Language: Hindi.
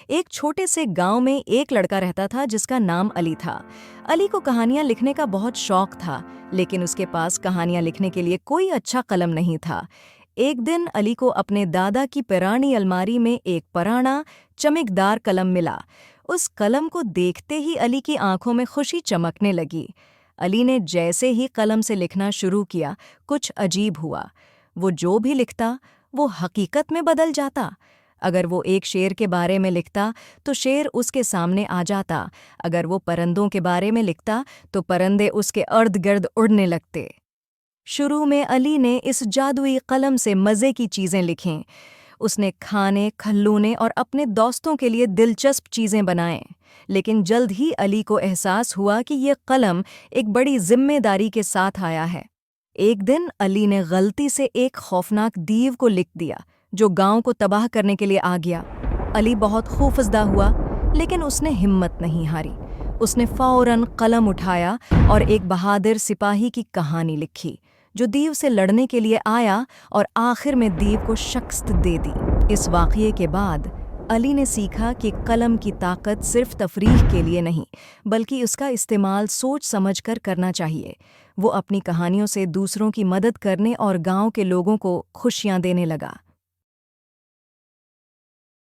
एक छोटे से गांव में एक लड़का रहता था जिसका नाम अली था। अली को कहानियां लिखने का बहुत शौक था, लेकिन उसके पास कहानियां लिखने के लिए कोई अच्छा कलम नहीं था। एक दिन अली को अपने दादा की पुरानी अलमारी में एक पुराना, चमकदार कलम मिला। उस कलम को देखते ही अली की आंखों में खुशी चमकने लगी। अली ने जैसे ही कलम से लिखना शुरू किया, कुछ अजीब हुआ। वो जो भी लिखता, वो हकीकत में बदल जाता। अगर वो एक शेर के बारे में लिखता, तो शेर उसके सामने आ जाता। अगर वो परिंदों के बारे में लिखता, तो परिंदे उसके इर्द-गिर्द उड़ने लगते। शुरू में अली ने इस जादुई कलम से मज़े की चीज़ें लिखीं। उसने खाने, खल्लूने और अपने दोस्तों के लिए दिलचस्प चीज़ें बनाएं। लेकिन जल्द ही अली को एहसास हुआ कि ये कलम एक बड़ी जिम्मेदारी के साथ आया है। एक दिन अली ने गलती से एक खौफनाक दीव को लिख दिया, जो गांव को तबाह करने के लिए आ गया। अली बहुत खौफजदा हुआ, लेकिन उसने हिम्मत नहीं हारी। उसने फौरन कलम उठाया और एक बहादुर सिपाही की कहानी लिखी, जो दीव से लड़ने के लिए आया और आखिर में दीव को शिकस्त दे दी। इस वाक़ये के बाद अली ने सीखा कि कलम की ताकत सिर्फ तफरीह के लिए नहीं, बल्कि उसका इस्तेमाल सोच समझकर करना चाहिए। वो अपनी कहानियों से दूसरों की मदद करने और गांव के लोगों को खुशियां देने लगा।